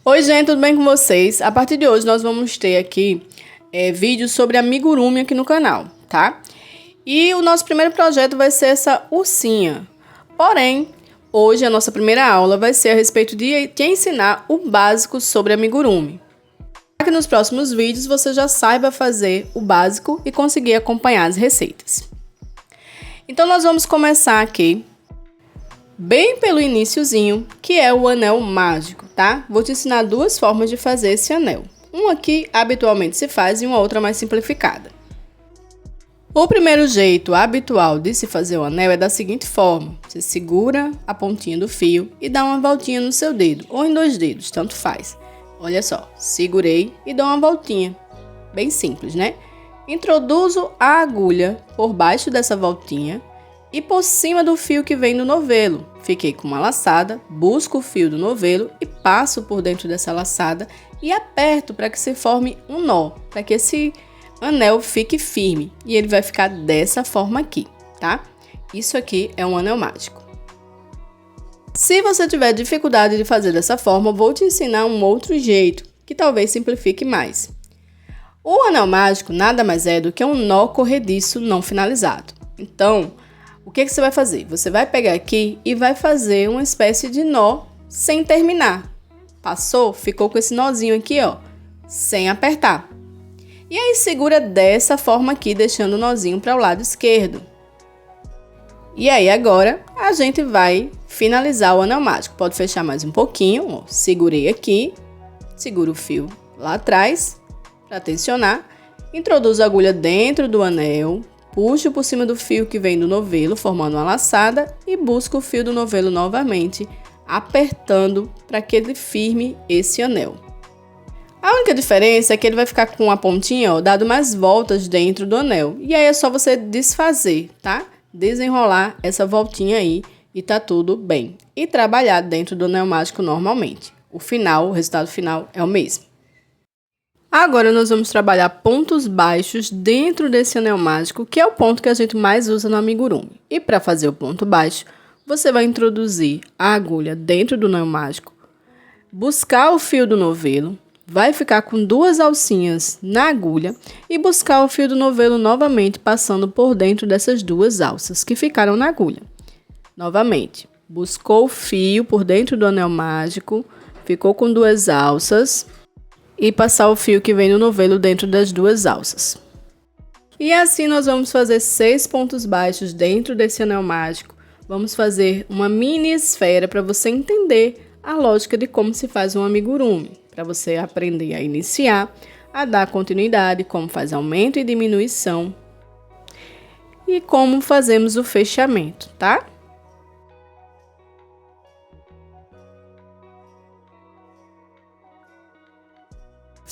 Oi, gente, tudo bem com vocês? A partir de hoje nós vamos ter aqui vídeos sobre amigurumi aqui no canal, tá? E o nosso primeiro projeto vai ser essa ursinha. Porém, hoje a nossa primeira aula vai ser a respeito de te ensinar o básico sobre amigurumi. Para que nos próximos vídeos você já saiba fazer o básico e conseguir acompanhar as receitas. Então nós vamos começar aqui bem pelo iniciozinho, que é o anel mágico, tá? Vou te ensinar duas formas de fazer esse anel. Uma que habitualmente se faz e uma outra mais simplificada. O primeiro jeito habitual de se fazer o anel é da seguinte forma. Você segura a pontinha do fio e dá uma voltinha no seu dedo, ou em dois dedos, tanto faz. Olha só, segurei e dou uma voltinha. Bem simples, né? Introduzo a agulha por baixo dessa voltinha e por cima do fio que vem do novelo. Fiquei com uma laçada, busco o fio do novelo e passo por dentro dessa laçada e aperto para que se forme um nó, para que esse anel fique firme. E ele vai ficar dessa forma aqui, tá? Isso aqui é um anel mágico. Se você tiver dificuldade de fazer dessa forma, vou te ensinar um outro jeito, que talvez simplifique mais. O anel mágico nada mais é do que um nó corrediço não finalizado. Então, o que você vai fazer? Você vai pegar aqui e vai fazer uma espécie de nó sem terminar. Passou? Ficou com esse nozinho aqui, ó, sem apertar. E aí segura dessa forma aqui, deixando o nozinho para o lado esquerdo. E aí agora a gente vai finalizar o anel mágico. Pode fechar mais um pouquinho, ó. Segurei aqui, seguro o fio lá atrás para tensionar. Introduzo a agulha dentro do anel. Puxo por cima do fio que vem do novelo, formando uma laçada, e busco o fio do novelo novamente, apertando para que ele firme esse anel. A única diferença é que ele vai ficar com a pontinha, ó, dado mais voltas dentro do anel. E aí é só você desfazer, tá? Desenrolar essa voltinha aí e tá tudo bem. E trabalhar dentro do anel mágico normalmente. O resultado final é o mesmo. Agora nós vamos trabalhar pontos baixos dentro desse anel mágico, que é o ponto que a gente mais usa no amigurumi. E para fazer o ponto baixo, você vai introduzir a agulha dentro do anel mágico, buscar o fio do novelo, vai ficar com duas alcinhas na agulha e buscar o fio do novelo novamente, passando por dentro dessas duas alças que ficaram na agulha. Novamente, buscou o fio por dentro do anel mágico, ficou com duas alças, e passar o fio que vem no novelo dentro das duas alças. E assim nós vamos fazer 6 pontos baixos dentro desse anel mágico. Vamos fazer uma mini esfera para você entender a lógica de como se faz um amigurumi. Para você aprender a iniciar, a dar continuidade, como faz aumento e diminuição. E como fazemos o fechamento, tá?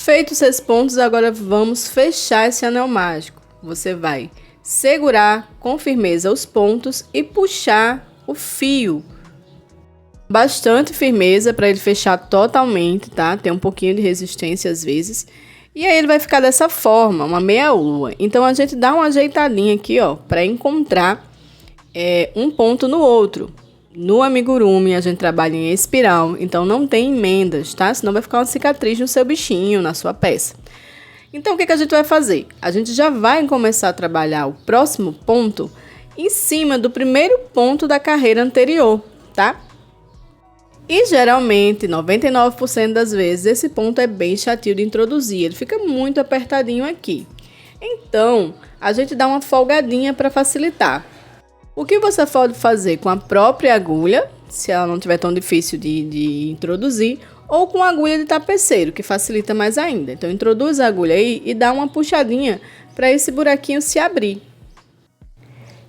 Feitos 6 pontos, agora vamos fechar esse anel mágico. Você vai segurar com firmeza os pontos e puxar o fio. Bastante firmeza para ele fechar totalmente, tá? Tem um pouquinho de resistência às vezes. E aí ele vai ficar dessa forma, uma meia lua. Então a gente dá uma ajeitadinha aqui, ó, para encontrar um ponto no outro. No amigurumi a gente trabalha em espiral, então não tem emendas, tá? Senão vai ficar uma cicatriz no seu bichinho, na sua peça. Então o que a gente vai fazer? A gente já vai começar a trabalhar o próximo ponto em cima do primeiro ponto da carreira anterior, tá? E geralmente, 99% das vezes, esse ponto é bem chatinho de introduzir, ele fica muito apertadinho aqui. Então, a gente dá uma folgadinha para facilitar. O que você pode fazer com a própria agulha, se ela não estiver tão difícil de introduzir, ou com a agulha de tapeceiro, que facilita mais ainda. Então, introduz a agulha aí e dá uma puxadinha para esse buraquinho se abrir.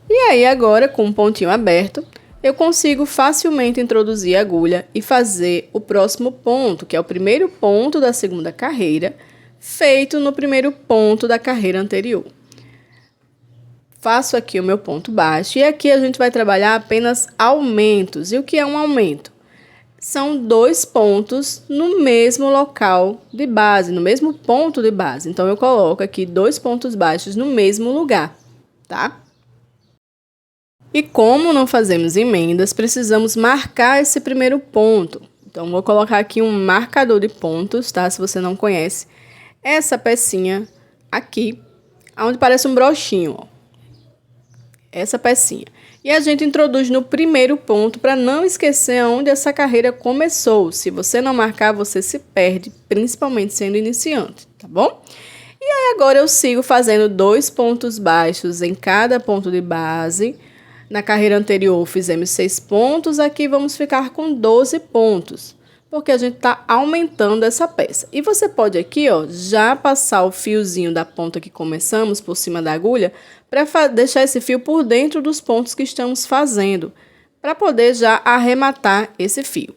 E aí, agora, com um pontinho aberto, eu consigo facilmente introduzir a agulha e fazer o próximo ponto, que é o primeiro ponto da segunda carreira, feito no primeiro ponto da carreira anterior. Faço aqui o meu ponto baixo e aqui a gente vai trabalhar apenas aumentos. E o que é um aumento? São 2 pontos no mesmo local de base, no mesmo ponto de base. Então, eu coloco aqui 2 pontos baixos no mesmo lugar, tá? E como não fazemos emendas, precisamos marcar esse primeiro ponto. Então, vou colocar aqui um marcador de pontos, tá? Se você não conhece. Essa pecinha aqui, onde parece um brochinho, ó. Essa pecinha. E a gente introduz no primeiro ponto para não esquecer onde essa carreira começou. Se você não marcar, você se perde, principalmente sendo iniciante, tá bom? E aí agora eu sigo fazendo 2 pontos baixos em cada ponto de base. Na carreira anterior fizemos 6 pontos, aqui vamos ficar com 12 pontos, porque a gente está aumentando essa peça. E você pode aqui, ó, já passar o fiozinho da ponta que começamos por cima da agulha, para deixar esse fio por dentro dos pontos que estamos fazendo, para poder já arrematar esse fio.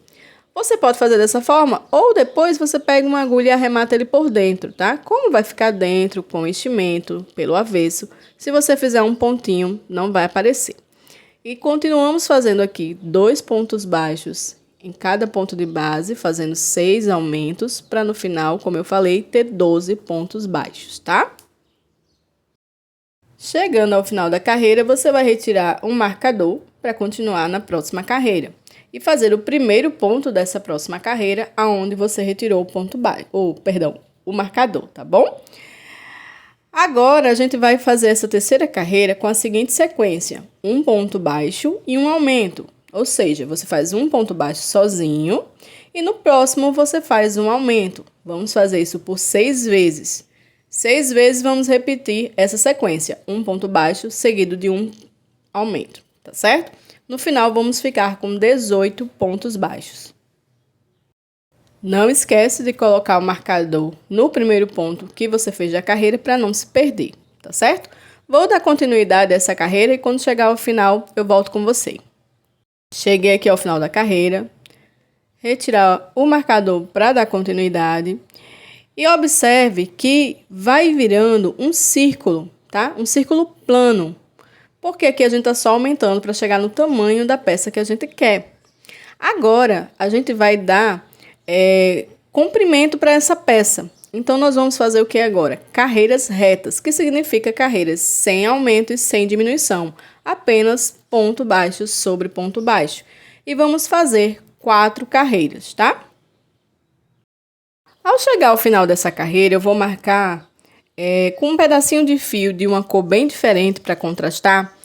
Você pode fazer dessa forma, ou depois você pega uma agulha e arremata ele por dentro, tá? Como vai ficar dentro, com enchimento, pelo avesso, se você fizer um pontinho, não vai aparecer. E continuamos fazendo aqui 2 pontos baixos em cada ponto de base, fazendo 6 aumentos, para no final, como eu falei, ter 12 pontos baixos, tá? Chegando ao final da carreira, você vai retirar um marcador para continuar na próxima carreira e fazer o primeiro ponto dessa próxima carreira aonde você retirou o ponto baixo, o marcador, tá bom? Agora a gente vai fazer essa terceira carreira com a seguinte sequência: um ponto baixo e um aumento. Ou seja, você faz um ponto baixo sozinho e no próximo você faz um aumento. Vamos fazer isso por 6 vezes. 6 vezes vamos repetir essa sequência, um ponto baixo seguido de um aumento, tá certo? No final vamos ficar com 18 pontos baixos. Não esquece de colocar o marcador no primeiro ponto que você fez da carreira para não se perder, tá certo? Vou dar continuidade a essa carreira e quando chegar ao final eu volto com você. Cheguei aqui ao final da carreira, retirar o marcador para dar continuidade. E observe que vai virando um círculo, tá? Um círculo plano. Porque aqui a gente está só aumentando para chegar no tamanho da peça que a gente quer. Agora, a gente vai dar comprimento para essa peça. Então, nós vamos fazer o que agora? Carreiras retas, que significa carreiras sem aumento e sem diminuição. Apenas ponto baixo sobre ponto baixo. E vamos fazer 4 carreiras, tá? Ao chegar ao final dessa carreira, eu vou marcar com um pedacinho de fio de uma cor bem diferente para contrastar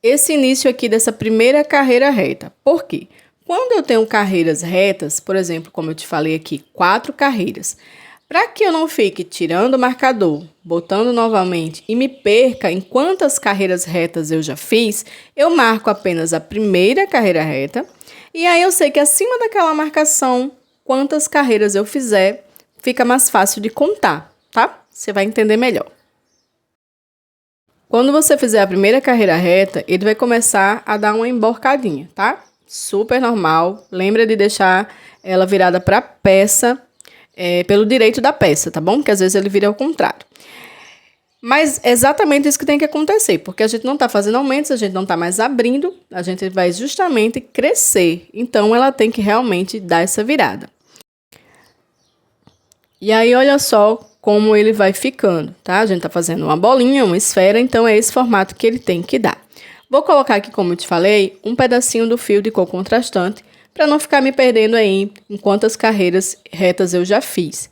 esse início aqui dessa primeira carreira reta. Por quê? Quando eu tenho carreiras retas, por exemplo, como eu te falei aqui, 4 carreiras, para que eu não fique tirando o marcador, botando novamente e me perca em quantas carreiras retas eu já fiz, eu marco apenas a primeira carreira reta e aí eu sei que acima daquela marcação, quantas carreiras eu fizer, fica mais fácil de contar, tá? Você vai entender melhor. Quando você fizer a primeira carreira reta, ele vai começar a dar uma emborcadinha, tá? Super normal. Lembra de deixar ela virada para a peça, pelo direito da peça, tá bom? Porque às vezes ele vira ao contrário. Mas é exatamente isso que tem que acontecer, porque a gente não está fazendo aumentos, a gente não está mais abrindo, a gente vai justamente crescer. Então, ela tem que realmente dar essa virada. E aí, olha só como ele vai ficando, tá? A gente tá fazendo uma bolinha, uma esfera, então é esse formato que ele tem que dar. Vou colocar aqui, como eu te falei, um pedacinho do fio de cor contrastante, para não ficar me perdendo aí em quantas carreiras retas eu já fiz.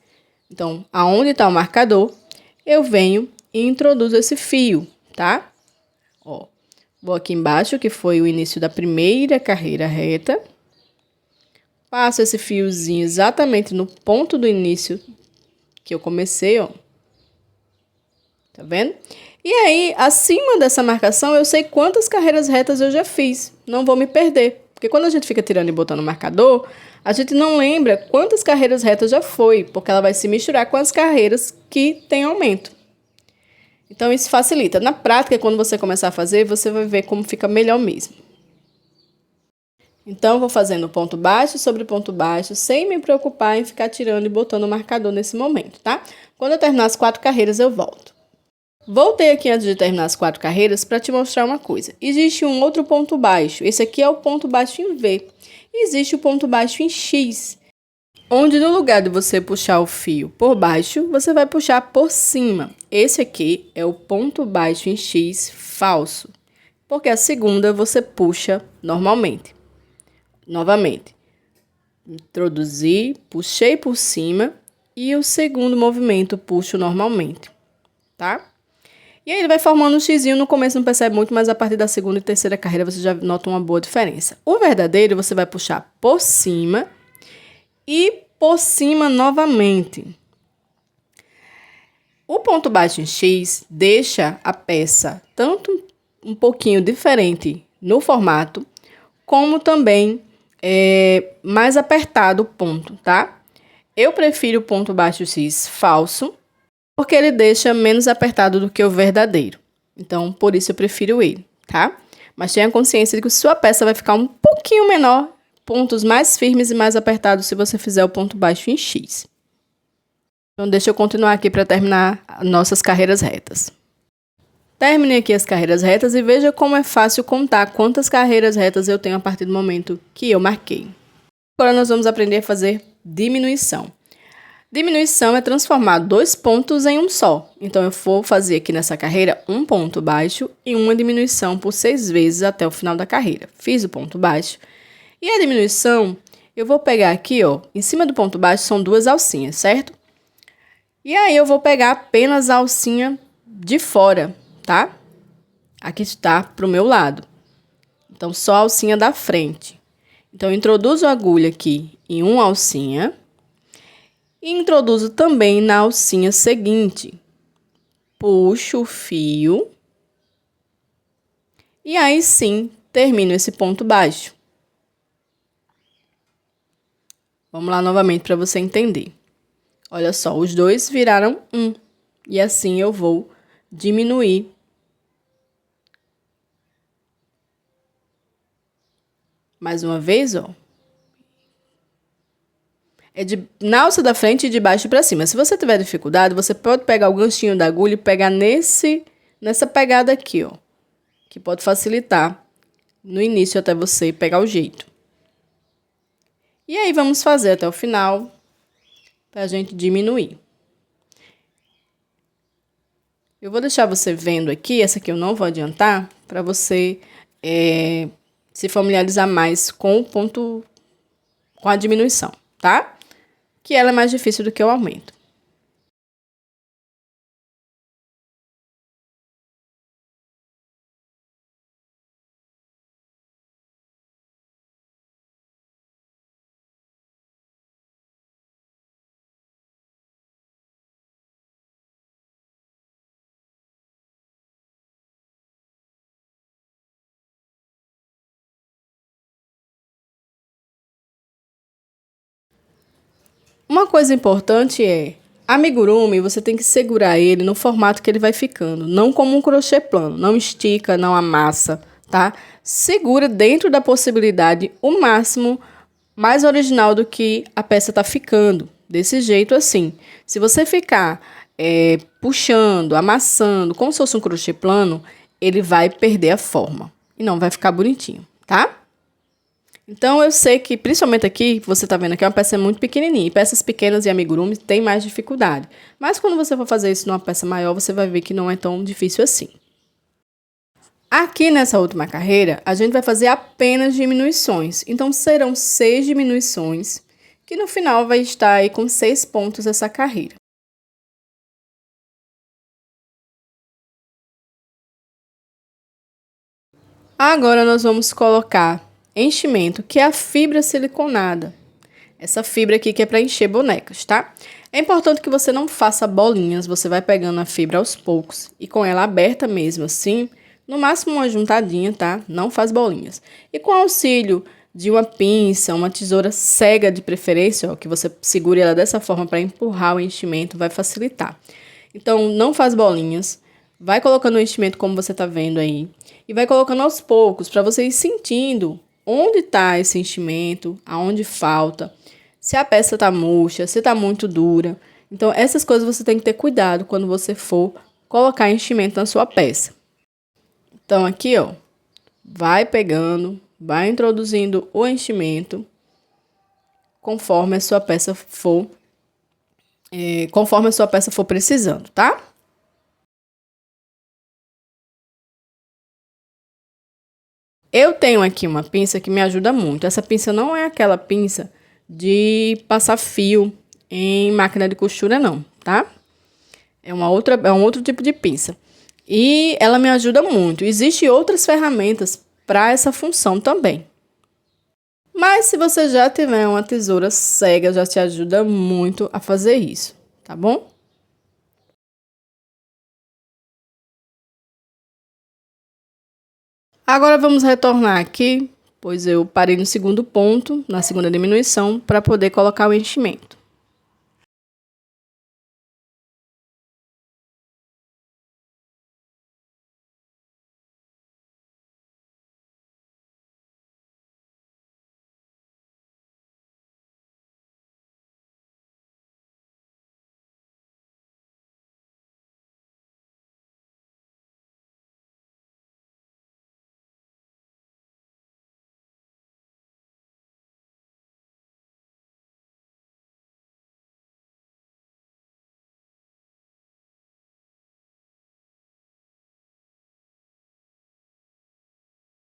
Então, aonde está o marcador, eu venho e introduzo esse fio, tá? Ó, vou aqui embaixo, que foi o início da primeira carreira reta. Passo esse fiozinho exatamente no ponto do início que eu comecei, ó. Tá vendo? E aí, acima dessa marcação, eu sei quantas carreiras retas eu já fiz. Não vou me perder. Porque quando a gente fica tirando e botando o marcador, a gente não lembra quantas carreiras retas já foi, porque ela vai se misturar com as carreiras que tem aumento. Então, isso facilita. Na prática, quando você começar a fazer, você vai ver como fica melhor mesmo. Então, vou fazendo ponto baixo sobre ponto baixo, sem me preocupar em ficar tirando e botando o marcador nesse momento, tá? Quando eu terminar as 4 carreiras, eu volto. Voltei aqui antes de terminar as 4 carreiras para te mostrar uma coisa. Existe um outro ponto baixo. Esse aqui é o ponto baixo em V. E existe o ponto baixo em X, onde no lugar de você puxar o fio por baixo, você vai puxar por cima. Esse aqui é o ponto baixo em X falso, porque a segunda você puxa normalmente. Novamente, Introduzi, puxei por cima e o segundo movimento puxo normalmente, tá? E aí ele vai formando um xizinho, no começo não percebe muito, mas a partir da segunda e terceira carreira você já nota uma boa diferença. O verdadeiro você vai puxar por cima e por cima novamente. O ponto baixo em X deixa a peça tanto um pouquinho diferente no formato, como também mais apertado o ponto, tá? Eu prefiro o ponto baixo X falso, porque ele deixa menos apertado do que o verdadeiro. Então, por isso eu prefiro ele, tá? Mas tenha consciência de que sua peça vai ficar um pouquinho menor, pontos mais firmes e mais apertados se você fizer o ponto baixo em X. Então, deixa eu continuar aqui para terminar nossas carreiras retas. Termine aqui as carreiras retas e veja como é fácil contar quantas carreiras retas eu tenho a partir do momento que eu marquei. Agora nós vamos aprender a fazer diminuição. Diminuição é transformar dois pontos em um só. Então, eu vou fazer aqui nessa carreira um ponto baixo e uma diminuição por 6 vezes até o final da carreira. Fiz o ponto baixo. E a diminuição, eu vou pegar aqui, ó, em cima do ponto baixo são 2 alcinhas, certo? E aí, eu vou pegar apenas a alcinha de fora, tá? Aqui está pro meu lado. Então, só a alcinha da frente. Então, eu introduzo a agulha aqui em uma alcinha. E introduzo também na alcinha seguinte. Puxo o fio. E aí sim, termino esse ponto baixo. Vamos lá novamente para você entender. Olha só, os dois viraram um. E assim eu vou diminuir. Mais uma vez, ó. Na alça da frente e de baixo para cima. Se você tiver dificuldade, você pode pegar o ganchinho da agulha e pegar nessa pegada aqui, ó. Que pode facilitar no início até você pegar o jeito. E aí, vamos fazer até o final para a gente diminuir. Eu vou deixar você vendo aqui, essa aqui eu não vou adiantar, para você se familiarizar mais com o ponto, com a diminuição, tá? Que ela é mais difícil do que o aumento. Uma coisa importante é, amigurumi, você tem que segurar ele no formato que ele vai ficando, não como um crochê plano, não estica, não amassa, tá? Segura dentro da possibilidade o máximo mais original do que a peça tá ficando, desse jeito assim. Se você ficar puxando, amassando, como se fosse um crochê plano, ele vai perder a forma e não vai ficar bonitinho, tá? Então, eu sei que, principalmente aqui, você tá vendo que é uma peça muito pequenininha. E peças pequenas e amigurumi têm mais dificuldade. Mas quando você for fazer isso numa peça maior, você vai ver que não é tão difícil assim. Aqui nessa última carreira, a gente vai fazer apenas diminuições. Então, serão 6 diminuições, que no final vai estar aí com 6 pontos essa carreira. Agora, nós vamos colocar enchimento, que é a fibra siliconada. Essa fibra aqui que é para encher bonecas, tá? É importante que você não faça bolinhas, você vai pegando a fibra aos poucos e com ela aberta mesmo assim, no máximo uma juntadinha, tá? Não faz bolinhas. E com auxílio de uma pinça, uma tesoura cega de preferência, ó, que você segure ela dessa forma para empurrar o enchimento, vai facilitar. Então, não faz bolinhas, vai colocando o enchimento como você tá vendo aí e vai colocando aos poucos para você ir sentindo onde está esse enchimento, aonde falta, se a peça está murcha, se está muito dura. Então, essas coisas você tem que ter cuidado quando você for colocar enchimento na sua peça. Então, aqui, ó, vai pegando, vai introduzindo o enchimento conforme a sua peça for, precisando, tá? Eu tenho aqui uma pinça que me ajuda muito. Essa pinça não é aquela pinça de passar fio em máquina de costura, não, tá? É um outro tipo de pinça. E ela me ajuda muito. Existem outras ferramentas para essa função também. Mas se você já tiver uma tesoura cega, já te ajuda muito a fazer isso, tá bom? Agora vamos retornar aqui, pois eu parei no segundo ponto, na segunda diminuição, para poder colocar o enchimento.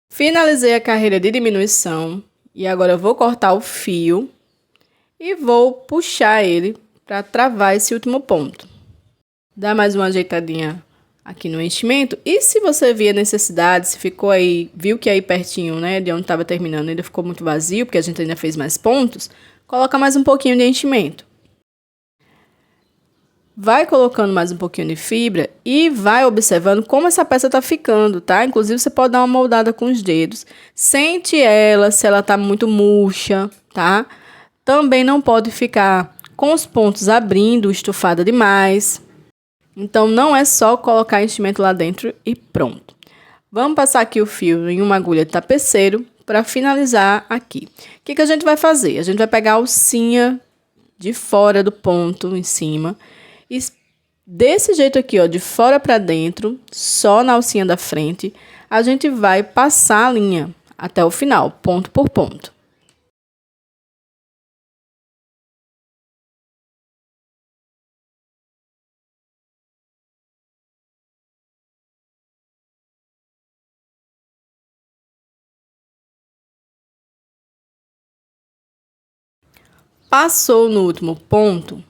Finalizei a carreira de diminuição e agora eu vou cortar o fio e vou puxar ele para travar esse último ponto. Dá mais uma ajeitadinha aqui no enchimento e se você via necessidade, se ficou aí, viu que aí pertinho, né, de onde estava terminando, ainda ficou muito vazio, porque a gente ainda fez mais pontos, coloca mais um pouquinho de enchimento. Vai colocando mais um pouquinho de fibra e vai observando como essa peça tá ficando, tá? Inclusive, você pode dar uma moldada com os dedos. Sente ela, se ela tá muito murcha, tá? Também não pode ficar com os pontos abrindo, estufada demais. Então, não é só colocar enchimento lá dentro e pronto. Vamos passar aqui o fio em uma agulha de tapeceiro para finalizar aqui. O que a gente vai fazer? A gente vai pegar a alcinha de fora do ponto em cima. E desse jeito aqui, ó, de fora para dentro, só na alcinha da frente, a gente vai passar a linha até o final, ponto por ponto. Passou no último ponto,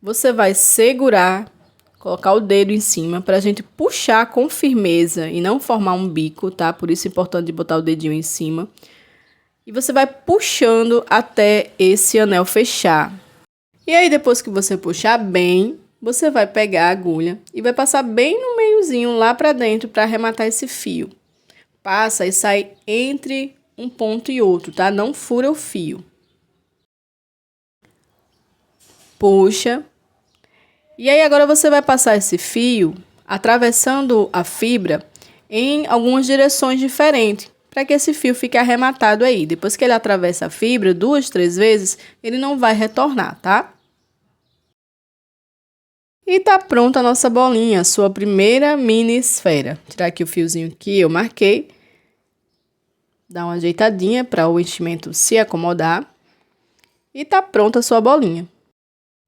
você vai segurar, colocar o dedo em cima para a gente puxar com firmeza e não formar um bico, tá? Por isso é importante botar o dedinho em cima. E você vai puxando até esse anel fechar. E aí, depois que você puxar bem, você vai pegar a agulha e vai passar bem no meiozinho lá para dentro para arrematar esse fio. Passa e sai entre um ponto e outro, tá? Não fura o fio. Puxa. E aí agora você vai passar esse fio atravessando a fibra em algumas direções diferentes, para que esse fio fique arrematado aí. Depois que ele atravessa a fibra 2, 3 vezes, ele não vai retornar, tá? E tá pronta a nossa bolinha, sua primeira mini esfera. Vou tirar aqui o fiozinho que eu marquei. Dá uma ajeitadinha para o enchimento se acomodar. E tá pronta a sua bolinha.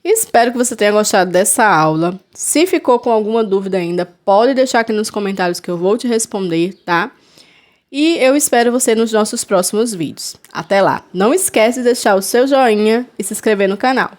Espero que você tenha gostado dessa aula. Se ficou com alguma dúvida ainda, pode deixar aqui nos comentários que eu vou te responder, tá? E eu espero você nos nossos próximos vídeos. Até lá! Não esquece de deixar o seu joinha e se inscrever no canal.